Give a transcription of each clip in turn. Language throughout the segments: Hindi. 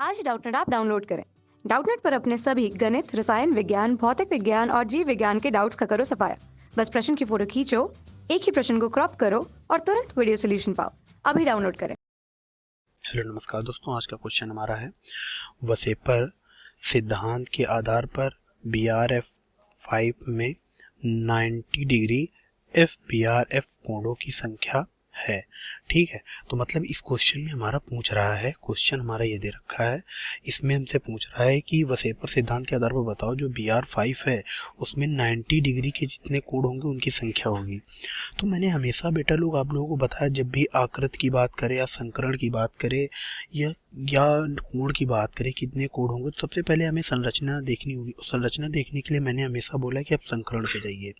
आज डाउटनेट ऐप डाउनलोड करें। डाउटनेट पर अपने सभी गणित, रसायन विज्ञान, भौतिक विज्ञान और जीव विज्ञान के डाउट्स का करो सफाया। बस प्रश्न की फोटो खींचो, एक ही प्रश्न को क्रॉप करो और तुरंत वीडियो सोल्यूशन पाओ। अभी डाउनलोड करें। हेलो नमस्कार दोस्तों, आज का क्वेश्चन हमारा है वसेपर सिद्धांत के आधार पर BRF5 में 90 डिग्री FBRF कोणों की संख्या है। ठीक है, तो मतलब इस क्वेश्चन में हमारा पूछ रहा है, क्वेश्चन हमारा ये दे रखा है, इसमें हमसे पूछ रहा है कि वसेपर सिद्धांत के आधार पर बताओ जो BR5 है उसमें 90 डिग्री के जितने कोण होंगे उनकी संख्या होगी। तो मैंने हमेशा बेटा लोग आप लोगों को बताया, जब भी आकृत की बात करें या संकरण की बात करें या कोण की बात करें कितने कोण होंगे, तो सबसे पहले हमें संरचना देखनी होगी। संरचना देखने के लिए मैंने हमेशा बोला कि आप संकरण पे जाइए।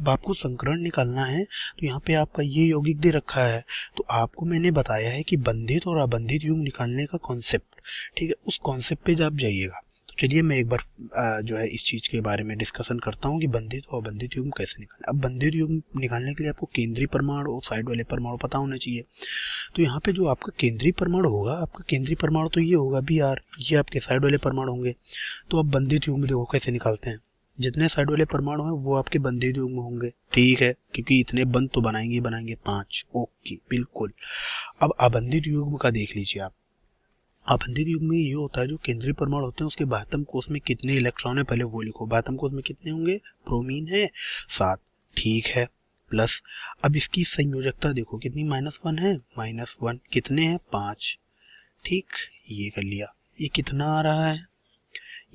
अब आपको संकरण निकालना है तो यहाँ पे आपका ये यौगिक दे रखा है, तो आपको मैंने बताया है कि बंधित और अबंधित युग्म निकालने का कॉन्सेप्ट, ठीक है, उस कॉन्सेप्ट पे आप जाइएगा। तो चलिए मैं एक बार जो है इस चीज़ के बारे में डिस्कशन करता हूँ कि बंधित और अबंधित युग्म कैसे निकालें। अब बंधित युग्म निकालने के लिए आपको केंद्रीय परमाणु और साइड वाले परमाणु पता होना चाहिए। तो यहाँ पे जो आपका केंद्रीय परमाणु होगा, आपका केंद्रीय परमाणु तो ये होगा BR, ये आपके साइड वाले परमाणु होंगे। तो अब बंधित युग्म देखो कैसे निकालते हैं, जितने साइड वाले परमाणु हैं वो आपके बंधित युग्म होंगे। ठीक है, क्योंकि इतने बंध तो बनाएंगे 5। ओके, बिल्कुल। अब अबंधित युग्म का देख लीजिए आप। अबंधित युग्म में ये होता है जो केंद्रीय परमाणु होते हैं उसके बाह्यतम कोश में कितने इलेक्ट्रॉन है पहले वो लिखो। बाह्यतम कोश में कितने होंगे, ब्रोमीन है 7, ठीक है, प्लस अब इसकी संयोजकता देखो कितनी, -1 है, -1 कितने हैं 5, ठीक, ये कर लिया। ये कितना आ रहा है,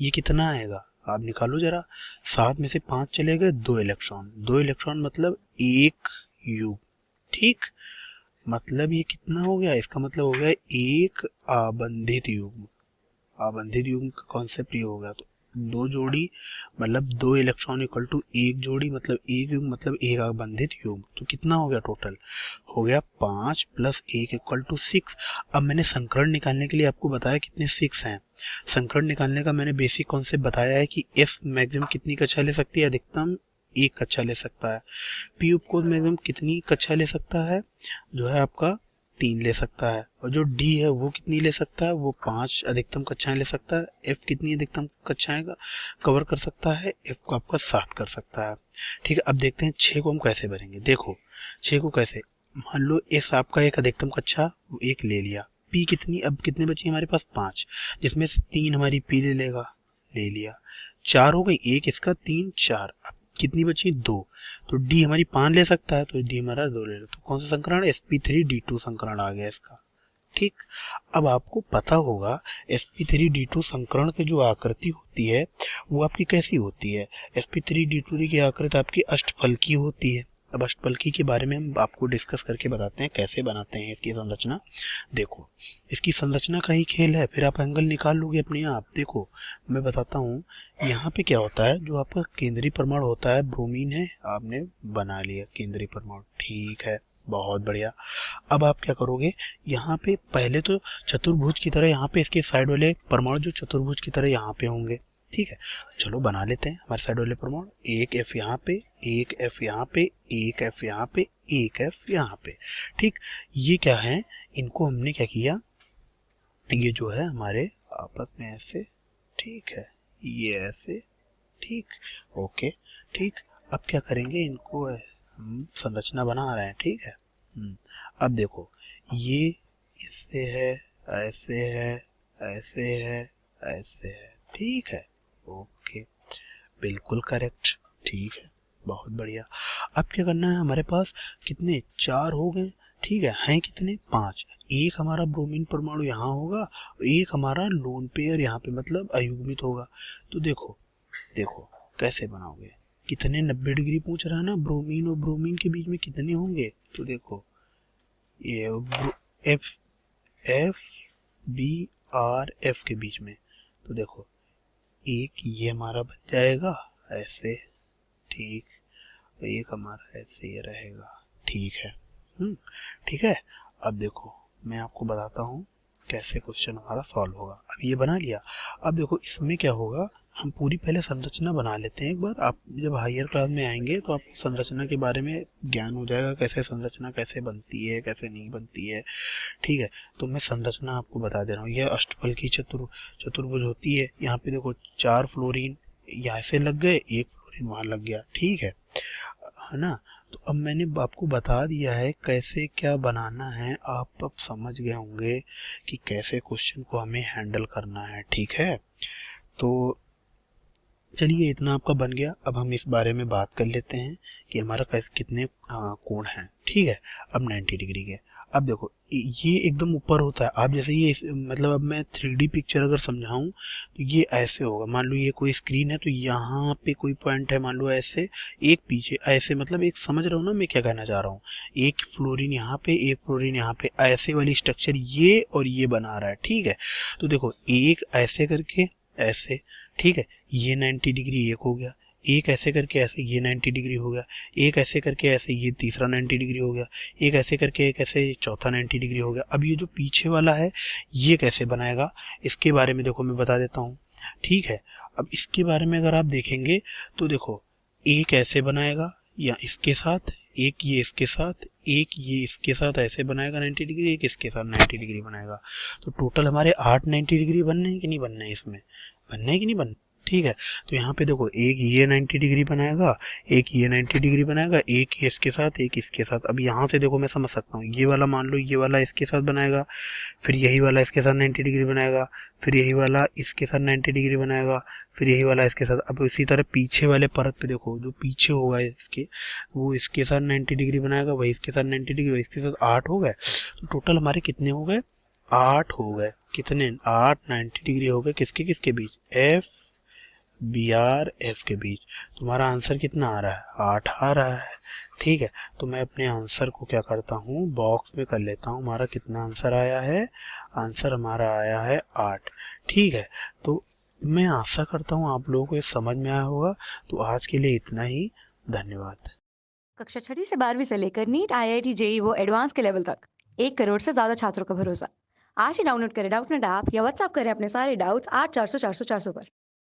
ये कितना आएगा आप निकालो जरा। 7 में से 5 चले गए, 2 इलेक्ट्रॉन, 2 इलेक्ट्रॉन मतलब 1 युग्म, ठीक, मतलब ये कितना हो गया, इसका मतलब हो गया एक आबंधित युग्म। आबंधित युग्म का कॉन्सेप्ट ये होगा, तो 2 जोड़ी मतलब 2 इलेक्ट्रॉन इक्वल टू 1 जोड़ी मतलब 1 युग्म मतलब एक आबंधित युग्म। तो कितना हो गया टोटल, हो गया 5 प्लस 1 इक्वल टू 6। अब मैंने संकरण निकालने के लिए आपको बताया कितने 6 हैं। संकरण निकालने का मैंने बेसिक कॉन्सेप्ट बताया है कि F मैक्सिमम कितनी कक्षा ले सकती है, अधिकतम 1 कक्षा ले सकता है। P उपकोद मैक्सिमम कितनी कक्षा ले सकता है, जो है आपका 3 ले सकता है। और जो D है वो कितनी ले सकता है, वो 5 अधिकतम कक्षाएं ले सकता है। F कितनी अधिकतम कक्षाएं का कवर कर सकता है, F को आपका 7 कर सकता है। ठीक है, अब देखते हैं 6 को हम कैसे भरेंगे। देखो 6 को कैसे, मान लो S आपका एक अधिकतम कक्षा एक ले लिया, P कितनी, अब कितने बची हमारे पास 5, जिसमें से 3 हमारी P ले लेगा, ले लिया, 4 हो गई, एक इसका 3 4, अब कितनी बची 2, तो D हमारी 5 ले सकता है, तो D हमारा 2 ले लो। तो कौन सा संकरण, sp3d2 संकरण आ गया इसका। ठीक, अब आपको पता होगा sp3d2 संकरण की जो आकृति होती है वो आपकी कैसी होती है। sp3d2 की आकृति आपकी अष्टफलकी होती है। अब अष्टफलकी के बारे में हम आपको डिस्कस करके बताते हैं कैसे बनाते हैं इसकी संरचना। देखो इसकी संरचना का ही खेल है, फिर आप एंगल निकाल लोगे अपने आप। देखो मैं बताता हूँ, यहाँ पे क्या होता है, जो आपका केंद्रीय परमाणु होता है, ब्रोमीन है, आपने बना लिया केंद्रीय परमाणु, ठीक है, बहुत बढ़िया। अब आप क्या करोगे, यहाँ पे पहले तो चतुर्भुज की तरह यहाँ पे इसके साइड वाले परमाणु जो चतुर्भुज की तरह यहाँ पे होंगे। ठीक है, चलो बना लेते हैं हमारे साइड वाले परमाणु। एक F यहाँ पे, एक F यहाँ पे, एक F यहाँ पे, एक F यहाँ पे। ठीक, ये क्या है, इनको हमने क्या किया, ये जो है हमारे आपस में ऐसे, ठीक है, ये ऐसे, ठीक, ओके, ठीक। अब क्या करेंगे, इनको हम संरचना बना रहे हैं, ठीक है। अब देखो ये इससे है, ऐसे है, ऐसे है, ऐसे है, ठीक है, ओके, बिल्कुल करेक्ट, ठीक है, बहुत बढ़िया। अब क्या करना है, हमारे पास कितने 4 हो गए, ठीक है, हैं कितने 5। एक हमारा ब्रोमीन परमाणु यहाँ होगा, एक हमारा लोन पेयर यहाँ पे मतलब अयुग्मित होगा। तो देखो देखो कैसे बनाओगे, कितने 90 डिग्री पूछ रहा है ना, ब्रोमीन और ब्रोमीन के बीच में कितने होंगे, तो देखो ये F F B R F के बीच में, तो देखो एक ये हमारा बन जाएगा ऐसे, ठीक, एक हमारा ऐसे ये रहेगा, ठीक है। ठीक है, अब देखो मैं आपको बताता हूँ कैसे क्वेश्चन हमारा सॉल्व होगा। अब ये बना लिया, अब देखो इसमें क्या होगा, हम पूरी पहले संरचना बना लेते हैं एक बार। आप जब हायर क्लास में आएंगे तो आपको संरचना के बारे में ज्ञान हो जाएगा, कैसे संरचना कैसे बनती है कैसे नहीं बनती है। ठीक है, तो मैं संरचना आपको बता दे रहा हूँ। यह अष्टफल की चतुर्भुज होती है। यहाँ पे देखो 4 फ्लोरीन यहाँ से लग गए, 1 फ्लोरीन वहाँ लग गया। ठीक है ना। तो अब मैंने आपको बता दिया है कैसे क्या बनाना है। आप अब समझ गए होंगे कि कैसे क्वेश्चन को हमें हैंडल करना है। ठीक है, तो चलिए इतना आपका बन गया। अब हम इस बारे में बात कर लेते हैं कि हमारा कैसे कितने कोण हैं। ठीक है, अब 90 डिग्री के। अब देखो ये एकदम ऊपर होता है। आप जैसे ये मतलब अब मैं 3D पिक्चर अगर समझाऊं तो ये ऐसे होगा। मान लो ये कोई स्क्रीन है तो यहाँ पे कोई पॉइंट है, मान लो ऐसे, एक पीछे ऐसे, मतलब एक समझ रहा हूँ ना मैं क्या कहना चाह रहा हूँ। एक फ्लोरीन यहाँ पे, एक फ्लोरीन यहाँ पे, ऐसे वाली स्ट्रक्चर ये और ये बना रहा है। ठीक है, तो देखो एक ऐसे करके ऐसे, ठीक है, ये 90 डिग्री एक हो गया, एक ऐसे करके ऐसे ये 90 डिग्री हो गया, एक ऐसे करके ऐसे ये तीसरा 90 डिग्री हो गया, एक ऐसे करके एक ऐसे चौथा 90 डिग्री हो गया। अब ये जो पीछे वाला है ये कैसे बनाएगा, इसके बारे में देखो मैं बता देता हूँ। ठीक है, अब इसके बारे में अगर आप देखेंगे तो देखो एक ऐसे बनाएगा या इसके साथ, एक ये इसके साथ, एक ये इसके साथ ऐसे बनाएगा 90 डिग्री, एक इसके साथ 90 डिग्री बनाएगा। तो टोटल हमारे 8 90 डिग्री बनने हैं कि नहीं बनने हैं, इसमें बनने हैं कि नहीं बनने। ठीक है, तो यहाँ पे देखो एक ये 90 डिग्री बनाएगा, एक ये 90 डिग्री बनाएगा, एक इसके साथ, एक इसके साथ। अब यहाँ से देखो मैं समझ सकता हूँ, ये वाला मान लो ये वाला इसके साथ बनाएगा, फिर यही वाला इसके साथ 90 डिग्री बनाएगा, फिर यही वाला इसके साथ 90 डिग्री बनाएगा, फिर यही वाला इसके साथ। अब इसी तरह पीछे वाले परत पे देखो, जो पीछे होगा इसके, वो इसके साथ 90 डिग्री बनाएगा, वही इसके साथ 90 डिग्री, वही इसके साथ। 8 हो गए। तो टोटल हमारे कितने हो गए, 8 हो गए। कितने, 8 90 डिग्री हो गए किसके किसके बीच, एफ बी आर एफ के बीच। तुम्हारा आंसर कितना आ रहा है, 8 आ रहा है। ठीक है, तो मैं अपने आंसर को क्या करता हूँ, बॉक्स में कर लेता हूँ। हमारा कितना आंसर आया है, आंसर हमारा आया है 8। ठीक है, तो मैं आशा करता हूँ आप लोगों को ये समझ में आया होगा। तो आज के लिए इतना ही, धन्यवाद। कक्षा 6 से 12वीं से लेकर नीट, IIT, JEE वो एडवांस के लेवल तक 1 करोड़ से ज्यादा छात्रों का भरोसा। आज ही डाउनलोड करें डाउटनेट ऐप या व्हाट्सएप करें अपने सारे डाउट्स 8400 400 400 पर।